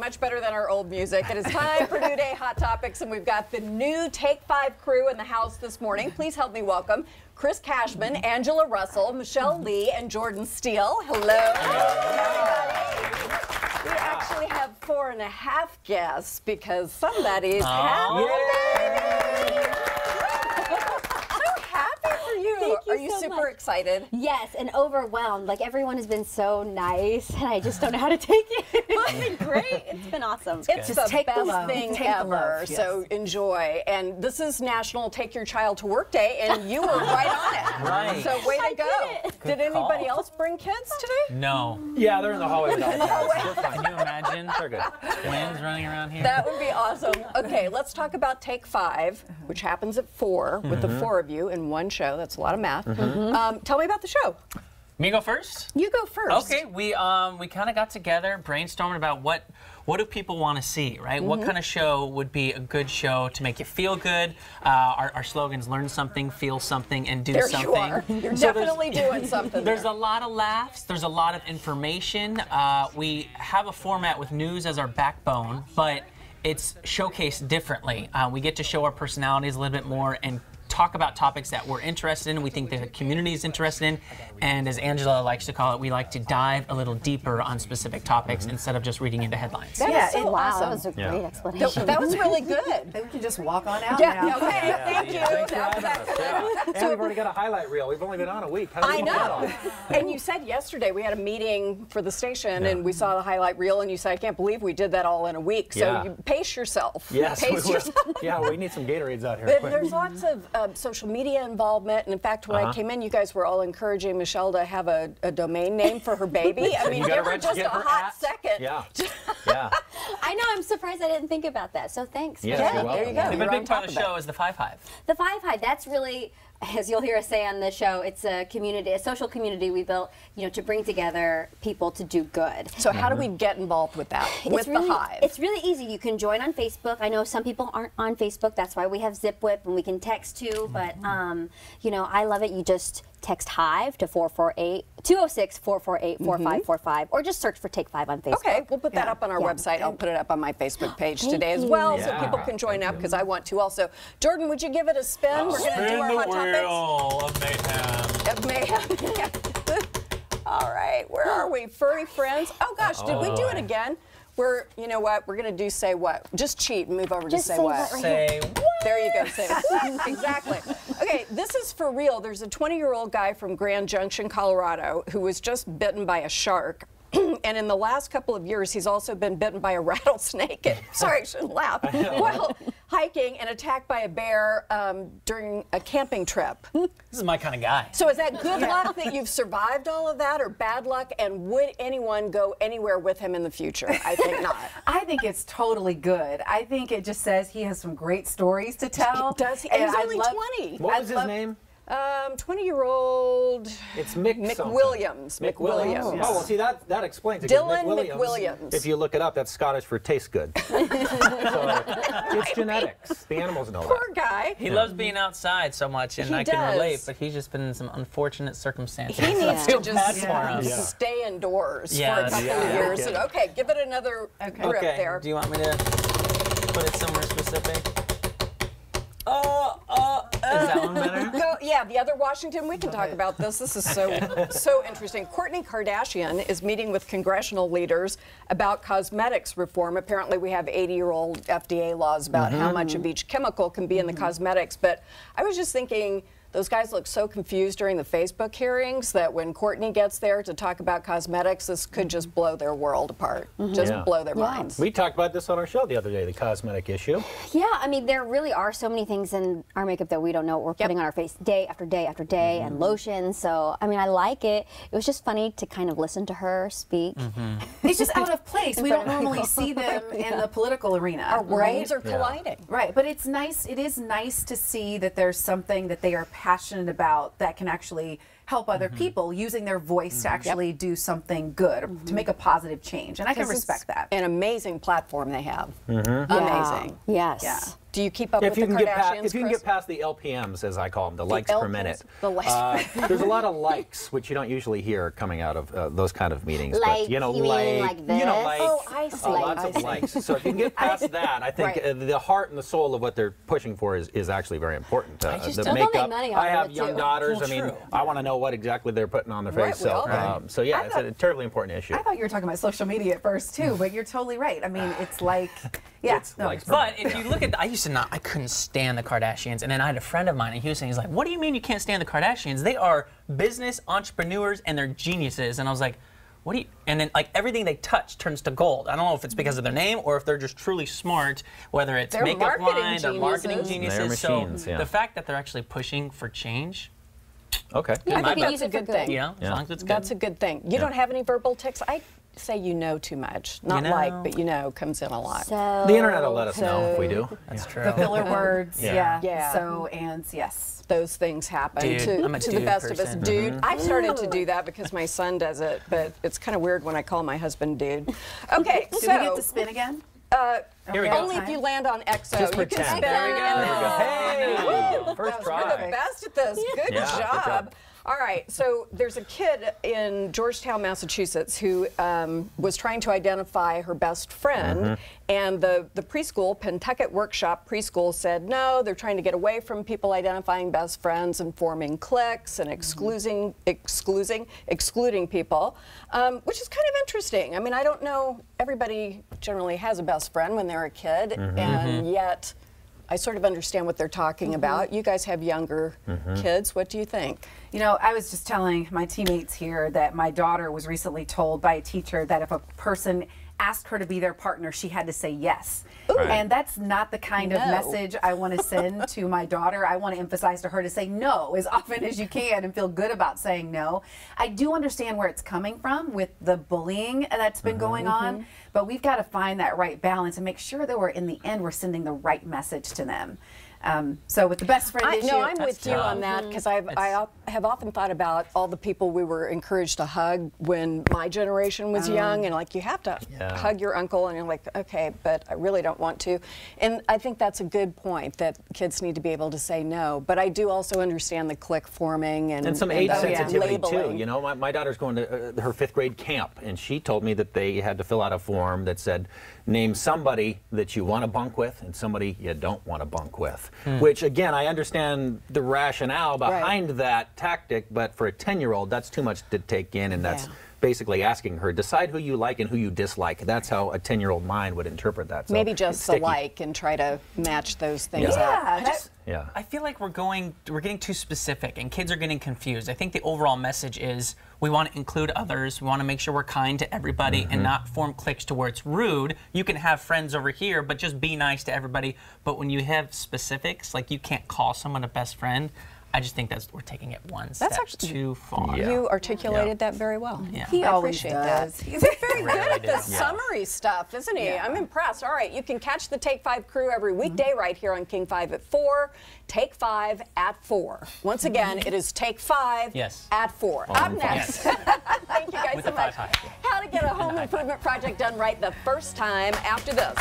much better than our old music. It is time for New Day Hot Topics, and we've got the new Take 5 crew in the house this morning. Please help me welcome Chris Cashman, Angela Russell, Michelle Lee, and Jordan Steele. Hello. Everybody. We actually have 4.5 guests because somebody's having a baby. Are you super excited? Yes, and overwhelmed. Like, everyone has been so nice, and I just don't know how to take it. It's been great. It's been awesome. It's the best thing ever, so enjoy. And this is National Take Your Child to Work Day, and you were right on it. Right. So way to go. Did anybody else bring kids today? No. Yeah, they're in the hallway. Can you imagine? They're good. Twins running around here. That would be awesome. Okay, let's talk about Take 5, which happens at 4 with the 4 of you in one show. That's a lot of math. Tell me about the show. Me go first? You go first. Okay, we kind of got together, brainstorming about what do people want to see, right? What kind of show would be a good show to make you feel good? Our slogan's learn something, feel something, and do something. You are. You're definitely doing something. There's a lot of laughs. There's a lot of information. We have a format with news as our backbone, but it's showcased differently. We get to show our personalities a little bit more and talk about topics that we're interested in, we think the community is interested in, and as Angela likes to call it, we like to dive a little deeper on specific topics instead of just reading into headlines. That is so wow, awesome. that was a great explanation. That was really good. We can just walk on out Yeah, now. okay, thank you. Thanks for having us. And we've already got a highlight reel. We've only been on a week. How I know. And you said yesterday we had a meeting for the station and we saw the highlight reel and you said, I can't believe we did that all in a week. So you pace yourself. Yes, pace yourself. Yeah, we need some Gatorades out here. There's lots of social media involvement. And in fact, when I came in, you guys were all encouraging Michelle to have a domain name for her baby. I mean, give her just a hot second. Yeah. Yeah. I know, I'm surprised I didn't think about that, so thanks. Yeah, there you go. A big part of the show is the 5 Hive. The 5 Hive, that's really, as you'll hear us say on the show, it's a community, a social community we built, to bring together people to do good. So how do we get involved with that, with the Hive? It's really easy. You can join on Facebook. I know some people aren't on Facebook. That's why we have ZipWhip and we can text too. But, I love it. You just text Hive to 206-448-4545 or just search for Take 5 on Facebook. Okay, we'll put that up on our website. I'll put it up on my Facebook page today as well so people can join up because I want to also. Jordan, would you give it a spin? We're going to do our hot topics. Of mayhem. Of mayhem. All right, where are we? Furry friends? Oh gosh, did we do it again? You know what? We're going to do say what. Just cheat and move over to say what. Say what? There you go. Say what. Exactly. Okay, this is for real. There's a 20-year-old guy from Grand Junction, Colorado, who was just bitten by a shark. And in the last couple of years, he's also been bitten by a rattlesnake. Sorry, I shouldn't laugh. While hiking and attacked by a bear during a camping trip. This is my kind of guy. So is that good luck that you've survived all of that, or bad luck? And would anyone go anywhere with him in the future? I think not. I think it's totally good. I think it just says he has some great stories to tell. Does he? And he's only 20. What was his name? 20-year-old McWilliams. McWilliams. Oh, well, see, that explains it. Dylan McWilliams. If you look it up, that's Scottish for tastes good. So it's genetics. The animals know that. Poor guy. He loves being outside so much, and I can relate, but he's just been in some unfortunate circumstances. He needs to just stay indoors for a couple of years. Yeah. And, okay, give it another grip there. Do you want me to put it somewhere specific? Is that one better? Yeah, the other Washington, we can talk about this. This is so interesting. Kourtney Kardashian is meeting with congressional leaders about cosmetics reform. Apparently we have 80-year-old FDA laws about how much of each chemical can be in the cosmetics. But I was just thinking, those guys look so confused during the Facebook hearings that when Kourtney gets there to talk about cosmetics, this could just blow their world apart. Just blow their minds. We talked about this on our show the other day, the cosmetic issue. Yeah, I mean, there really are so many things in our makeup that we don't know what we're putting on our face day after day after day, and lotion. So, I mean, I like it. It was just funny to kind of listen to her speak. It's just out of place. We don't normally see them in the political arena. Our worlds are colliding. Right, but it's nice. It is nice to see that there's something that they are passionate about that can actually help other people using their voice to actually do something good, or to make a positive change. And I can respect that. An amazing platform they have. Amazing. Yes. Yeah. Do you keep up If with you the can Kardashians, if you can Chris? get past the LPMs, as I call them, the likes per LPMs? minute, The likes there's a lot of likes, which you don't usually hear coming out of those kind of meetings. Like, but, you know, you mean like you know, this? like, Oh, I see. lots I of see. likes. So if you can get past that, I think Right. the heart and the soul of what they're pushing for is actually very important. just The don't- They'll make makeup. money off I of have it, young too. daughters. Well, I mean, true. I want to know what exactly they're putting on their Right, face. we all do. So yeah, it's a terribly important issue. I thought you were talking about social media at first too, but you're totally right. I mean, it's like, yeah. It's no, like- it's- But if you look at, I couldn't stand the Kardashians, and then I had a friend of mine, and he was saying, he's like, "What do you mean you can't stand the Kardashians? They are business entrepreneurs, and they're geniuses." And I was like, "What do you?" And then like everything they touch turns to gold. I don't know if it's because of their name or if they're just truly smart. Whether it's They're makeup marketing line, they're marketing geniuses. geniuses. They're machines, so yeah. the fact that they're actually pushing for change, Okay. Yeah, I they think can that's use a it for good good. thing. you know, as Yeah. long as it's good. That's a good thing. You don't have any verbal tics? I say you know too much. Not know. like, but you know comes in a lot. So, The internet will let us know if we do. That's true. the filler words, Yeah. Yeah. So and yes. Those things happen Dude, to, I'm a to the dude best of us. person. Dude, I've started to do that because my son does it, but it's kind of weird when I call my husband dude. Okay, Do we so get to spin again? Here we go. only if you land on XO. Just you can pretend. spin. There we go. Hey, first We're the try. best at this. Good Yeah, good job. job. All right, so there's a kid in Georgetown, Massachusetts, who was trying to identify her best friend, and the preschool, Pentucket Workshop Preschool, said no, they're trying to get away from people identifying best friends and forming cliques and excluding people, which is kind of interesting. I mean, I don't know, everybody generally has a best friend when they're a kid, and yet I sort of understand what they're talking about. You guys have younger kids. What do you think? You know, I was just telling my teammates here that my daughter was recently told by a teacher that if a person asked her to be their partner, she had to say yes. Right. And that's not the kind of No. message I want to send to my daughter. I want to emphasize to her to say no as often as you can and feel good about saying no. I do understand where it's coming from with the bullying that's been going on, but we've got to find that right balance and make sure that in the end, we're sending the right message to them. So with the best friend issue, No, I'm with That's you tough. on that because I have often thought about all the people we were encouraged to hug when my generation was young, and like you have to hug your uncle, and you're like, okay, but I really don't want to. And I think that's a good point that kids need to be able to say no. But I do also understand the clique forming and some age sensitivity too. labeling. You know, my daughter's going to her 5th grade camp, and she told me that they had to fill out a form that said, name somebody that you want to bunk with and somebody you don't want to bunk with. Which, again, I understand the rationale behind that tactic, but for a 10-year-old, that's too much to take in, and that's basically asking her, decide who you like and who you dislike. That's how a 10-year-old mind would interpret that. So Maybe it's just the sticky. like and try to match those things Yeah. up. yeah, I feel like we're getting too specific, and kids are getting confused. I think the overall message is we want to include others. We want to make sure we're kind to everybody and not form cliques to where it's rude. You can have friends over here, but just be nice to everybody. But when you have specifics, like you can't call someone a best friend, I just think we're taking it one step actually- too far. Yeah. You articulated that very well. Yeah. he I always appreciate does. that. He's very good at the Yeah. summary stuff, isn't he? I'm impressed. All right, you can catch the Take 5 crew every weekday right here on King 5 at 4, Take 5 at 4. Once again, it is Take 5 Yes. at 4. Up next. Thank you guys With so the much. 5 high. How to get a home improvement project done right the first time after this.